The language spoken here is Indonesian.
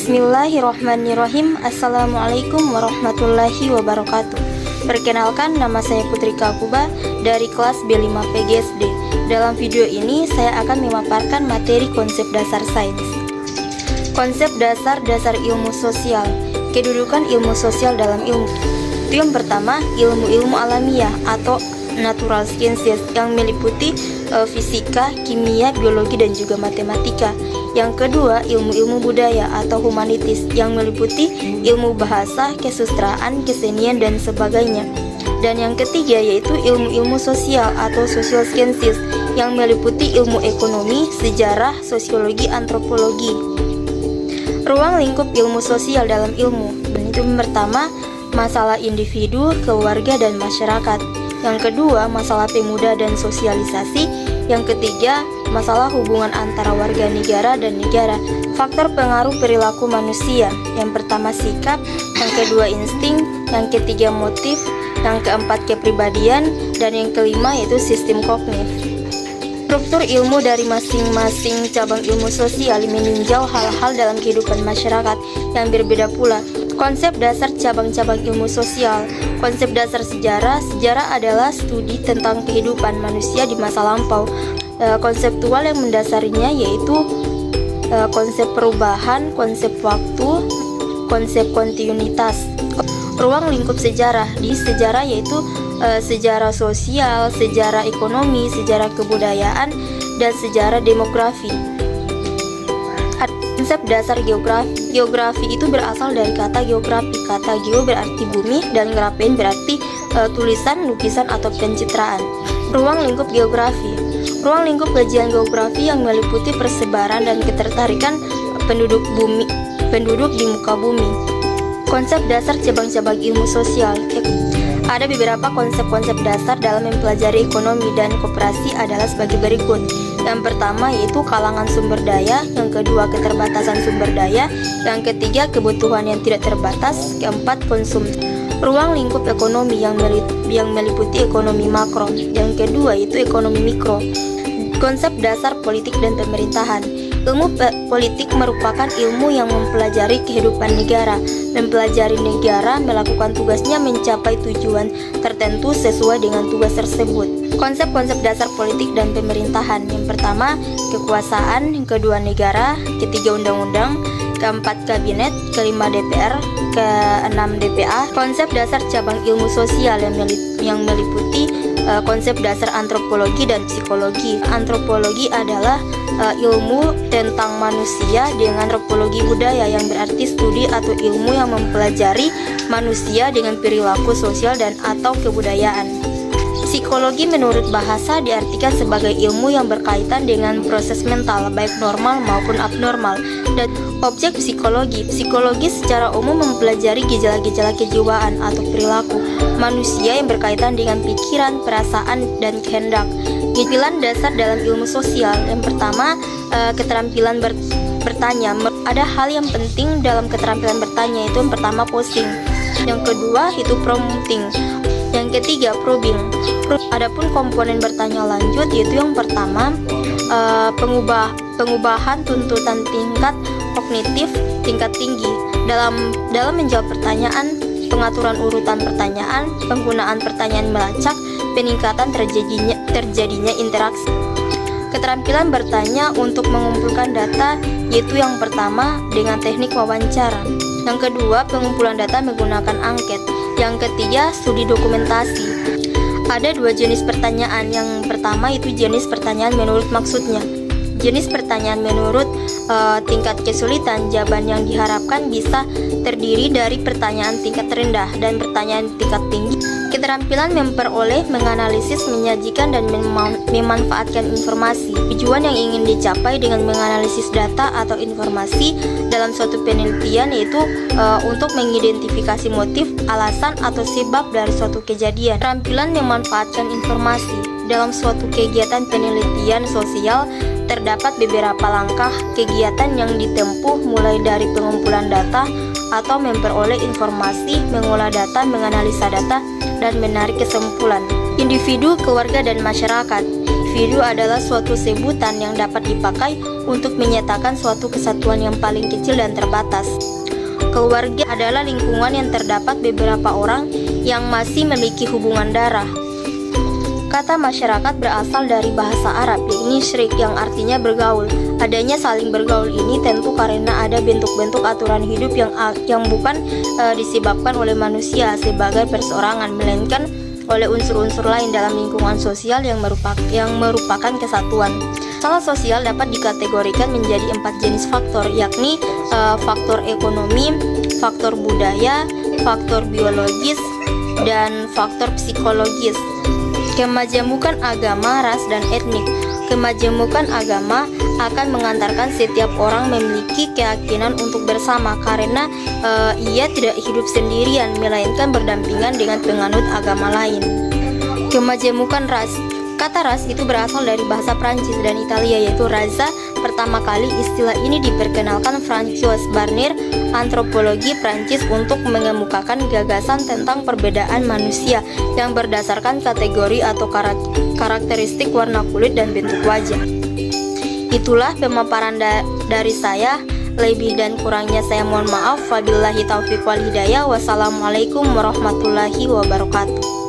Bismillahirrahmanirrahim. Assalamualaikum warahmatullahi wabarakatuh. Perkenalkan, nama saya Putri Kakuba dari kelas B5 PGSD. Dalam video ini saya akan memaparkan materi konsep dasar sains. Konsep dasar ilmu sosial. Kedudukan ilmu sosial dalam ilmu. Itu yang pertama, ilmu-ilmu alamiah atau natural sciences yang meliputi fisika, kimia, biologi, dan juga matematika. Yang kedua, ilmu-ilmu budaya atau humanitis yang meliputi ilmu bahasa, kesusastraan, kesenian, dan sebagainya. Dan yang ketiga yaitu ilmu-ilmu sosial atau social sciences yang meliputi ilmu ekonomi, sejarah, sosiologi, antropologi. Ruang lingkup ilmu sosial dalam ilmu. Itu pertama, masalah individu, keluarga, dan masyarakat. Yang kedua, masalah pemuda dan sosialisasi. Yang ketiga, masalah hubungan antara warga negara dan negara. Faktor pengaruh perilaku manusia. Yang pertama sikap, yang kedua insting, yang ketiga motif, yang keempat kepribadian, dan yang kelima yaitu sistem kognitif. Struktur ilmu dari masing-masing cabang ilmu sosial meninjau hal-hal dalam kehidupan masyarakat yang berbeda pula. Konsep dasar cabang-cabang ilmu sosial. Konsep dasar sejarah. Sejarah adalah studi tentang kehidupan manusia di masa lampau. Konseptual yang mendasarinya yaitu konsep perubahan, konsep waktu, konsep kontinuitas. Ruang lingkup sejarah. Di sejarah yaitu sejarah sosial, sejarah ekonomi, sejarah kebudayaan, dan sejarah demografi. Konsep dasar geografi. Geografi itu berasal dari kata geografi. Kata geo berarti bumi dan grafein berarti tulisan, lukisan, atau pencitraan. Ruang lingkup geografi. Ruang lingkup kajian geografi yang meliputi persebaran dan ketertarikan penduduk di muka bumi. Konsep dasar cabang-cabang ilmu sosial. Ada beberapa konsep-konsep dasar dalam mempelajari ekonomi dan koperasi adalah sebagai berikut. Yang pertama yaitu kalangan sumber daya, yang kedua keterbatasan sumber daya, yang ketiga kebutuhan yang tidak terbatas, keempat konsumsi. Ruang lingkup ekonomi yang meliputi ekonomi makro, yang kedua yaitu ekonomi mikro. Konsep dasar politik dan pemerintahan. Ilmu politik merupakan ilmu yang mempelajari kehidupan negara. Mempelajari negara melakukan tugasnya mencapai tujuan tertentu sesuai dengan tugas tersebut. Konsep-konsep dasar politik dan pemerintahan. Yang pertama, kekuasaan, yang kedua negara, ketiga undang-undang, keempat kabinet, kelima DPR, keenam DPA. Konsep dasar cabang ilmu sosial yang meliputi konsep dasar antropologi dan psikologi. Antropologi adalah ilmu tentang manusia dengan antropologi budaya yang berarti studi atau ilmu yang mempelajari manusia dengan perilaku sosial dan atau kebudayaan. Psikologi menurut bahasa diartikan sebagai ilmu yang berkaitan dengan proses mental baik normal maupun abnormal. Dan objek psikologi. Psikologi secara umum mempelajari gejala-gejala kejiwaan atau perilaku manusia yang berkaitan dengan pikiran, perasaan, dan kehendak. Keterampilan dasar dalam ilmu sosial. Yang pertama, keterampilan bertanya. Ada hal yang penting dalam keterampilan bertanya, itu yang pertama posing, yang kedua itu prompting, yang ketiga probing. Adapun komponen bertanya lanjut yaitu yang pertama pengubahan tuntutan tingkat kognitif tingkat tinggi dalam menjawab pertanyaan, pengaturan urutan pertanyaan, penggunaan pertanyaan melacak, peningkatan terjadinya interaksi. Keterampilan bertanya untuk mengumpulkan data yaitu yang pertama dengan teknik wawancara, yang kedua pengumpulan data menggunakan angket, yang ketiga studi dokumentasi. Ada dua jenis pertanyaan. Yang pertama itu jenis pertanyaan menurut maksudnya. Jenis pertanyaan menurut tingkat kesulitan. Jawaban yang diharapkan bisa terdiri dari pertanyaan tingkat rendah dan pertanyaan tingkat tinggi. Keterampilan memperoleh, menganalisis, menyajikan, dan memanfaatkan informasi. Tujuan yang ingin dicapai dengan menganalisis data atau informasi dalam suatu penelitian yaitu untuk mengidentifikasi motif, alasan, atau sebab dari suatu kejadian. Keterampilan memanfaatkan informasi. Dalam suatu kegiatan penelitian sosial, terdapat beberapa langkah kegiatan yang ditempuh mulai dari pengumpulan data atau memperoleh informasi, mengolah data, menganalisa data, dan menarik kesimpulan. Individu, keluarga, dan masyarakat. individu adalah suatu sebutan yang dapat dipakai untuk menyatakan suatu kesatuan yang paling kecil dan terbatas. Keluarga adalah lingkungan yang terdapat beberapa orang yang masih memiliki hubungan darah. Kata masyarakat berasal dari bahasa Arab, yakni syrik, yang artinya bergaul. Adanya saling bergaul ini tentu karena ada bentuk-bentuk aturan hidup yang bukan disebabkan oleh manusia sebagai perseorangan, melainkan oleh unsur-unsur lain dalam lingkungan sosial yang merupakan kesatuan. Skala sosial dapat dikategorikan menjadi 4 jenis faktor, yakni faktor ekonomi, faktor budaya, faktor biologis, dan faktor psikologis. Kemajemukan agama, ras, dan etnik. Kemajemukan agama akan mengantarkan setiap orang memiliki keyakinan untuk bersama karena ia tidak hidup sendirian, melainkan berdampingan dengan penganut agama lain. Kemajemukan ras. Kata ras itu berasal dari bahasa Prancis dan Italia, yaitu raza. Pertama kali istilah ini diperkenalkan Francois Barnier, antropologi Prancis, untuk mengemukakan gagasan tentang perbedaan manusia yang berdasarkan kategori atau karakteristik warna kulit dan bentuk wajah. Itulah pemaparan dari saya. Lebih dan kurangnya saya mohon maaf. Wabillahi taufiq wal hidayah. Wassalamualaikum warahmatullahi wabarakatuh.